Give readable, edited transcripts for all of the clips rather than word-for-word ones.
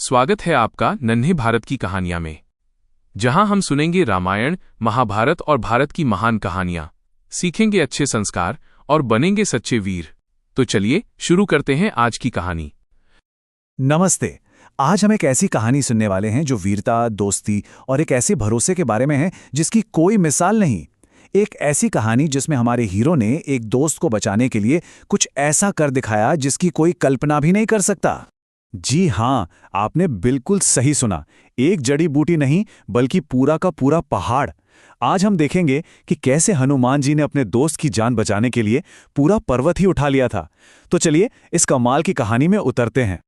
स्वागत है आपका नन्हे भारत की कहानियां में, जहां हम सुनेंगे रामायण, महाभारत और भारत की महान कहानियां, सीखेंगे अच्छे संस्कार और बनेंगे सच्चे वीर। तो चलिए शुरू करते हैं आज की कहानी। नमस्ते। आज हम एक ऐसी कहानी सुनने वाले हैं जो वीरता, दोस्ती और एक ऐसे भरोसे के बारे में है जिसकी कोई मिसाल नहीं। एक ऐसी कहानी जिसमें हमारे हीरो ने एक दोस्त को बचाने के लिए कुछ ऐसा कर दिखाया जिसकी कोई कल्पना भी नहीं कर सकता। जी हाँ, आपने बिल्कुल सही सुना। एक जड़ी बूटी नहीं बल्कि पूरा का पूरा पहाड़। आज हम देखेंगे कि कैसे हनुमान जी ने अपने दोस्त की जान बचाने के लिए पूरा पर्वत ही उठा लिया था। तो चलिए इस कमाल की कहानी में उतरते हैं।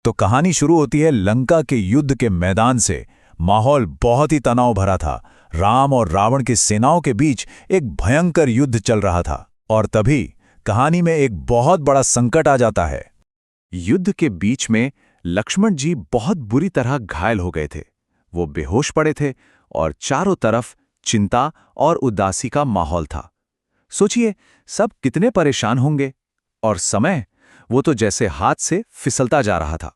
तो कहानी शुरू होती है लंका के युद्ध के मैदान से। माहौल बहुत ही तनाव भरा था। राम और रावण की सेनाओं के बीच एक भयंकर युद्ध चल रहा था। और तभी कहानी में एक बहुत बड़ा संकट आ जाता है। युद्ध के बीच में लक्ष्मण जी बहुत बुरी तरह घायल हो गए थे। वो बेहोश पड़े थे और चारों तरफ चिंता और उदासी का माहौल था। सोचिए, सब कितने परेशान होंगे। और समय, वो तो जैसे हाथ से फिसलता जा रहा था।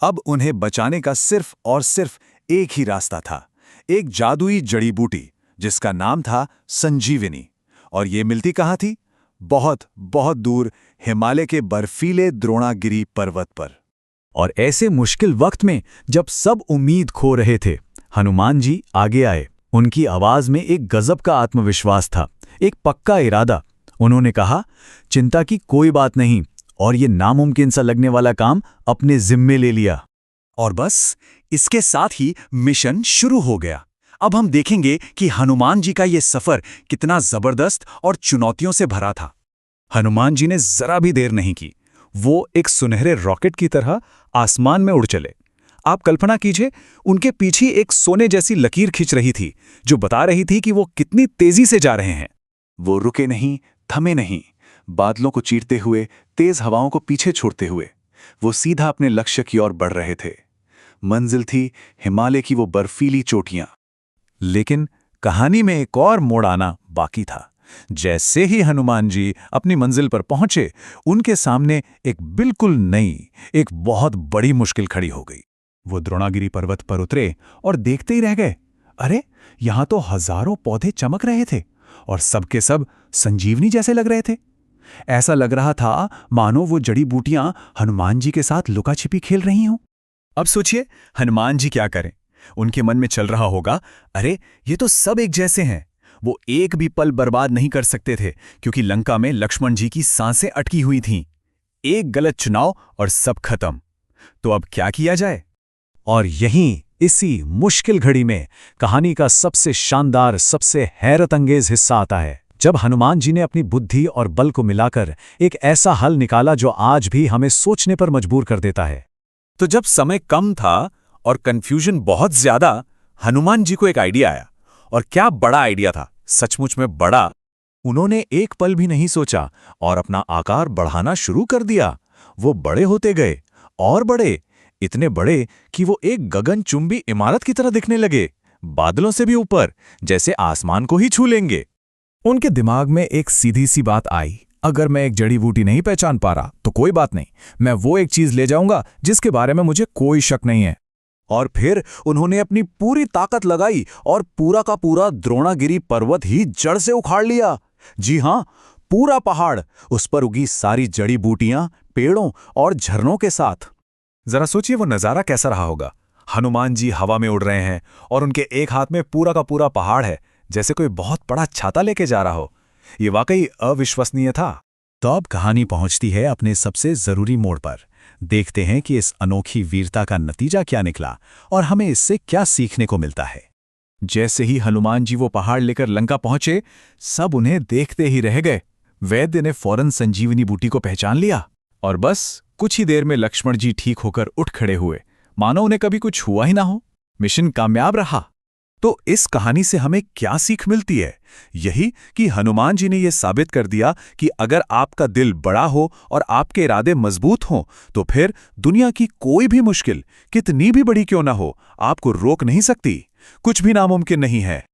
अब उन्हें बचाने का सिर्फ और सिर्फ एक ही रास्ता था, एक जादुई जड़ी बूटी जिसका नाम था संजीवनी। और ये मिलती कहाँ थी? बहुत बहुत दूर हिमालय के बर्फीले द्रोणागिरी पर्वत पर। और ऐसे मुश्किल वक्त में जब सब उम्मीद खो रहे थे, हनुमान जी आगे आए। उनकी आवाज में एक गजब का आत्मविश्वास था, एक पक्का इरादा। उन्होंने कहा, चिंता की कोई बात नहीं, और ये नामुमकिन सा लगने वाला काम अपने जिम्मे ले लिया। और बस इसके साथ ही मिशन शुरू हो गया। अब हम देखेंगे कि हनुमान जी का ये सफर कितना जबरदस्त और चुनौतियों से भरा था। हनुमान जी ने जरा भी देर नहीं की। वो एक सुनहरे रॉकेट की तरह आसमान में उड़ चले। आप कल्पना कीजिए, उनके पीछे एक सोने जैसी लकीर खिंच रही थी जो बता रही थी कि वो कितनी तेजी से जा रहे हैं। वो रुके नहीं, थमे नहीं, बादलों को चीरते हुए, तेज हवाओं को पीछे छोड़ते हुए वो सीधा अपने लक्ष्य की ओर बढ़ रहे थे। मंजिल थी हिमालय की वो बर्फीली चोटियां। लेकिन कहानी में एक और मोड़ आना बाकी था। जैसे ही हनुमान जी अपनी मंजिल पर पहुंचे, उनके सामने एक बिल्कुल नई, एक बहुत बड़ी मुश्किल खड़ी हो गई। वो द्रोणागिरी पर्वत पर उतरे और देखते ही रह गए। अरे, यहां तो हजारों पौधे चमक रहे थे और सबके सब संजीवनी जैसे लग रहे थे। ऐसा लग रहा था मानो वो जड़ी बूटियां हनुमान जी के साथ लुका छिपी खेल रही हों। अब सोचिए, हनुमान जी क्या करें? उनके मन में चल रहा होगा, अरे ये तो सब एक जैसे हैं। वो एक भी पल बर्बाद नहीं कर सकते थे क्योंकि लंका में लक्ष्मण जी की सांसें अटकी हुई थीं। एक गलत चुनाव और सब खत्म। तो अब क्या किया जाए? और यहीं इसी मुश्किल घड़ी में कहानी का सबसे शानदार, सबसे हैरतअंगेज हिस्सा आता है, जब हनुमान जी ने अपनी बुद्धि और बल को मिलाकर एक ऐसा हल निकाला जो आज भी हमें सोचने पर मजबूर कर देता है। तो जब समय कम था और कंफ्यूजन बहुत ज्यादा, हनुमान जी को एक आइडिया आया। और क्या बड़ा आइडिया था, सचमुच में बड़ा। उन्होंने एक पल भी नहीं सोचा और अपना आकार बढ़ाना शुरू कर दिया। वो बड़े होते गए और बड़े, इतने बड़े कि वो एक गगनचुंबी इमारत की तरह दिखने लगे, बादलों से भी ऊपर, जैसे आसमान को ही छू लेंगे। उनके दिमाग में एक सीधी सी बात आई, अगर मैं एक जड़ी बूटी नहीं पहचान पा रहा तो कोई बात नहीं, मैं वो एक चीज ले जाऊंगा जिसके बारे में मुझे कोई शक नहीं है। और फिर उन्होंने अपनी पूरी ताकत लगाई और पूरा का पूरा द्रोणागिरी पर्वत ही जड़ से उखाड़ लिया। जी हां, पूरा पहाड़, उस पर उगी सारी जड़ी बूटियां, पेड़ों और झरनों के साथ। जरा सोचिए वो नजारा कैसा रहा होगा। हनुमान जी हवा में उड़ रहे हैं और उनके एक हाथ में पूरा का पूरा पहाड़ है, जैसे कोई बहुत बड़ा छाता लेके जा रहा हो। ये वाकई अविश्वसनीय था। तो अब कहानी पहुंचती है अपने सबसे जरूरी मोड़ पर। देखते हैं कि इस अनोखी वीरता का नतीजा क्या निकला और हमें इससे क्या सीखने को मिलता है। जैसे ही हनुमान जी वो पहाड़ लेकर लंका पहुंचे, सब उन्हें देखते ही रह गए। वैद्य ने फौरन संजीवनी बूटी को पहचान लिया और बस कुछ ही देर में लक्ष्मण जी ठीक होकर उठ खड़े हुए, मानो उन्हें कभी कुछ हुआ ही ना हो। मिशन कामयाब रहा। तो इस कहानी से हमें क्या सीख मिलती है? यही कि हनुमान जी ने यह साबित कर दिया कि अगर आपका दिल बड़ा हो और आपके इरादे मजबूत हों, तो फिर दुनिया की कोई भी मुश्किल, कितनी भी बड़ी क्यों ना हो, आपको रोक नहीं सकती। कुछ भी नामुमकिन नहीं है।